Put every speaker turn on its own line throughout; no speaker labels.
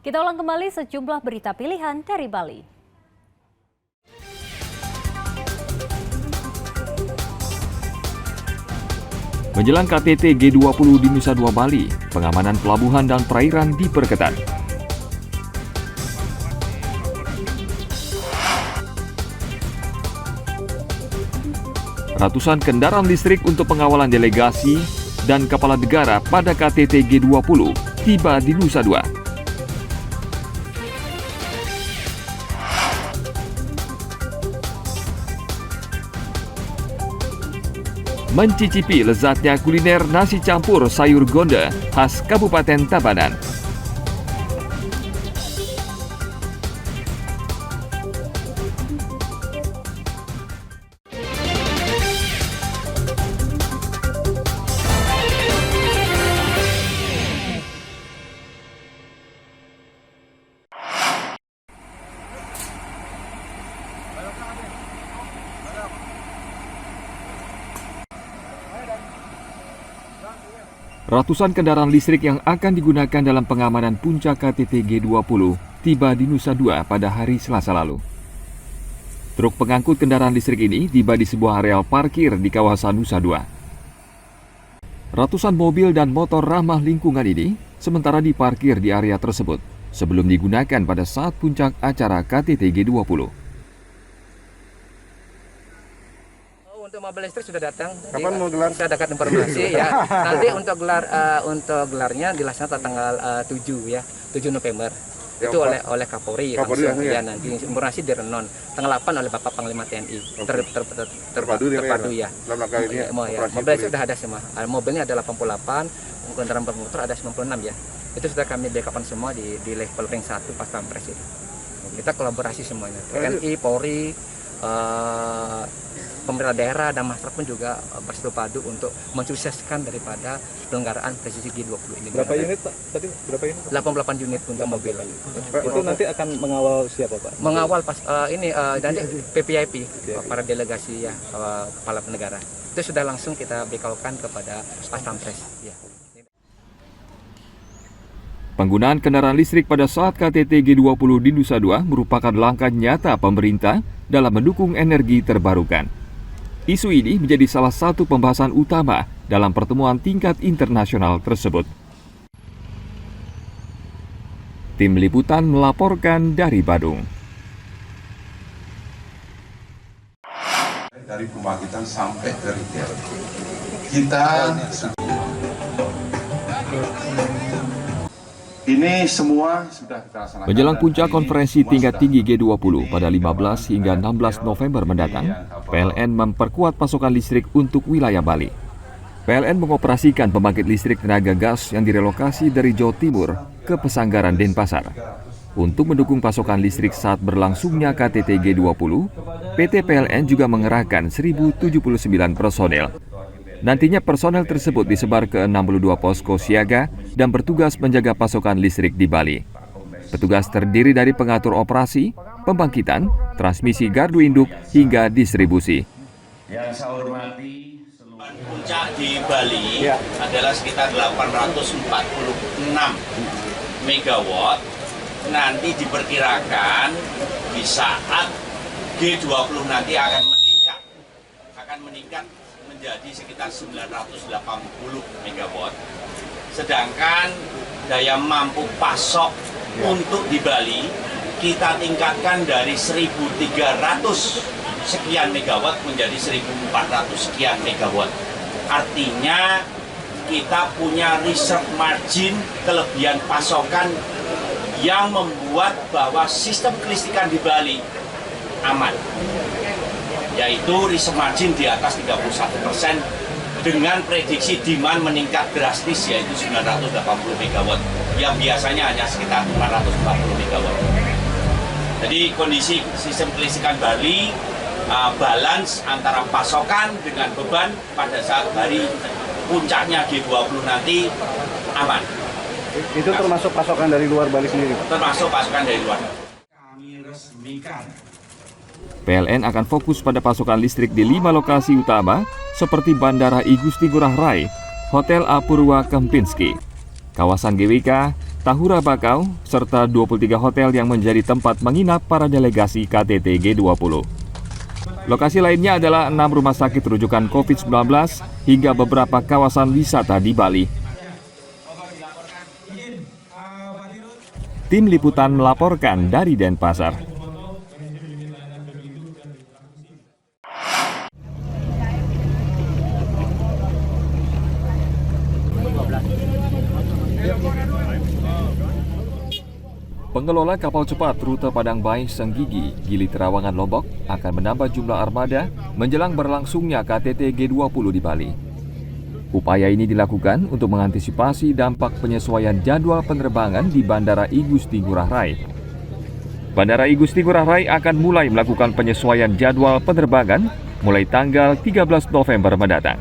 Kita ulang kembali sejumlah berita pilihan dari Bali.
Menjelang KTT G20 di Nusa Dua Bali, pengamanan pelabuhan dan perairan diperketat. Ratusan kendaraan listrik untuk pengawalan delegasi dan kepala negara pada KTT G20 tiba di Nusa Dua. Mencicipi lezatnya kuliner nasi campur sayur gonda khas Kabupaten Tabanan. Ratusan kendaraan listrik yang akan digunakan dalam pengamanan puncak KTT G20 tiba di Nusa Dua pada hari Selasa lalu. Truk pengangkut kendaraan listrik ini tiba di sebuah areal parkir di kawasan Nusa Dua. Ratusan mobil dan motor ramah lingkungan ini sementara diparkir di area tersebut sebelum digunakan pada saat puncak acara KTT G20.
Untuk mobil listrik sudah datang.
Kapan mau gelar?
Saya dapat informasi ya. Nanti untuk gelarnya dilaksanakan tanggal 7 ya, 7 November.
Ya,
itu oleh Kapolri langsung ya nanti informasi di Renon. Tanggal 8 oleh Bapak Panglima TNI.
Terpadu
ya.
Dalam rangka ini
mobil listrik sudah ada semua. Mobilnya ada 88, kendaraan bermotor ada 96 ya. Itu sudah kami backupan semua di level ring 1 pas Pampres itu. Kita kolaborasi semuanya. TNI, Polri, pemerintah daerah dan masyarakat pun juga bersatu padu untuk mensukseskan daripada penyelenggaraan presisi G20 ini.
Berapa unit Pak? Tadi berapa unit?
88 unit untuk mobil.
Itu nanti akan mengawal siapa Pak?
Mengawal pas nanti PPIP, para delegasi ya, kepala negara. Itu sudah langsung kita bekalkan kepada Pas Pampres. Ya.
Penggunaan kendaraan listrik pada saat KTT G20 di Nusa Dua merupakan langkah nyata pemerintah dalam mendukung energi terbarukan. Isu ini menjadi salah satu pembahasan utama dalam pertemuan tingkat internasional tersebut. Tim Liputan melaporkan dari Badung.
Dari pembangkitan sampai ke retail. Kita ini semua sudah kita laksanakan.
Menjelang puncak konferensi tingkat tinggi G20 pada 15 hingga 16 November mendatang, PLN memperkuat pasokan listrik untuk wilayah Bali. PLN mengoperasikan pembangkit listrik tenaga gas yang direlokasi dari Jawa Timur ke Pesanggaran Denpasar. Untuk mendukung pasokan listrik saat berlangsungnya KTT G20, PT PLN juga mengerahkan 1.079 personel. Nantinya personel tersebut disebar ke 62 posko siaga dan bertugas menjaga pasokan listrik di Bali. Petugas terdiri dari pengatur operasi, pembangkitan, transmisi gardu induk, hingga distribusi.
Yang saya hormati, puncak di Bali adalah sekitar 846 megawatt. Nanti diperkirakan di saat G20 nanti akan meningkat menjadi sekitar 980 megawatt. Sedangkan daya mampu pasok untuk di Bali kita tingkatkan dari 1.300 sekian megawatt menjadi 1.400 sekian megawatt. Artinya kita punya reserve margin kelebihan pasokan yang membuat bahwa sistem kelistrikan di Bali aman, yaitu reserve margin di atas 31% dengan prediksi demand meningkat drastis yaitu 980 megawatt yang biasanya hanya sekitar 440 megawatt. Jadi kondisi sistem kelistrikan Bali balance antara pasokan dengan beban pada saat hari puncaknya G20 nanti aman.
Itu termasuk pasokan dari luar Bali sendiri?
Termasuk pasokan dari luar. Kami resmikan.
PLN akan fokus pada pasokan listrik di 5 lokasi utama seperti Bandara I Gusti Ngurah Rai, Hotel Apurwa Kempinski, kawasan GWK, Tahura Bakau, serta 23 hotel yang menjadi tempat menginap para delegasi KTT G20. Lokasi lainnya adalah 6 rumah sakit rujukan COVID-19 hingga beberapa kawasan wisata di Bali. Tim Liputan melaporkan dari Denpasar. Pengelola kapal cepat rute Padang Bayi Senggigi, Gili Terawangan Lombok akan menambah jumlah armada menjelang berlangsungnya KTT G20 di Bali. Upaya ini dilakukan untuk mengantisipasi dampak penyesuaian jadwal penerbangan di Bandara I Gusti Ngurah Rai. Bandara I Gusti Ngurah Rai akan mulai melakukan penyesuaian jadwal penerbangan mulai tanggal 13 November mendatang.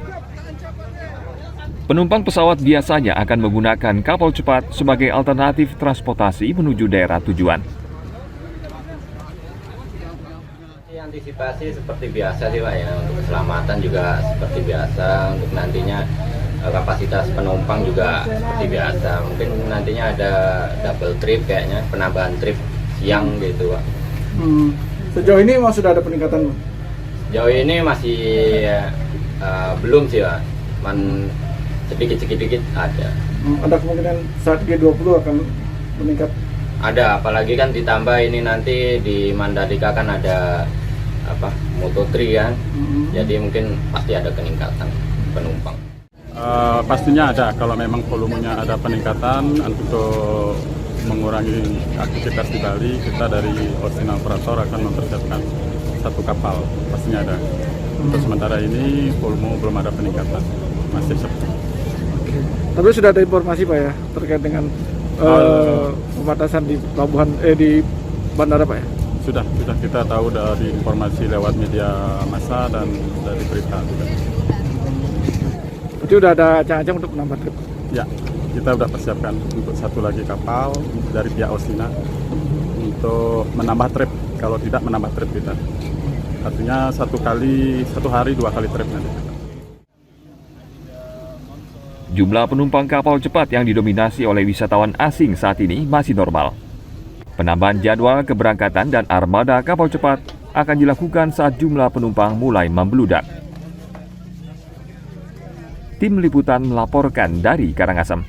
Penumpang pesawat biasanya akan menggunakan kapal cepat sebagai alternatif transportasi menuju daerah tujuan.
Antisipasi seperti biasa sih Pak ya, untuk keselamatan juga seperti biasa, untuk nantinya kapasitas penumpang juga seperti biasa. Mungkin nantinya ada double trip kayaknya, penambahan trip siang gitu Pak.
Sejauh ini memang sudah ada peningkatan?
Sejauh ini masih belum sih Pak, sedikit-sedikit ada.
Ada kemungkinan saat G20 akan meningkat?
Ada, apalagi kan ditambah ini nanti di Mandalika kan ada Moto3 kan, jadi mungkin pasti ada peningkatan penumpang.
Pastinya ada, kalau memang volumenya ada peningkatan untuk mengurangi aktivitas di Bali, kita dari Oceana Operator akan mempersiapkan 1 kapal, pastinya ada. Untuk sementara ini volume belum ada peningkatan, masih sepi.
Tapi sudah ada informasi Pak ya terkait dengan pembatasan di pelabuhan di bandara Pak ya?
Sudah kita tahu dari informasi lewat media massa dan dari berita juga.
Berarti sudah ada ancang-ancang untuk menambah trip?
Ya, kita sudah persiapkan untuk 1 lagi kapal dari pihak Oceana untuk menambah trip. Kalau tidak menambah trip kita, artinya 1 hari 2 kali trip nanti.
Jumlah penumpang kapal cepat yang didominasi oleh wisatawan asing saat ini masih normal. Penambahan jadwal keberangkatan dan armada kapal cepat akan dilakukan saat jumlah penumpang mulai membludak. Tim Liputan melaporkan dari Karangasem.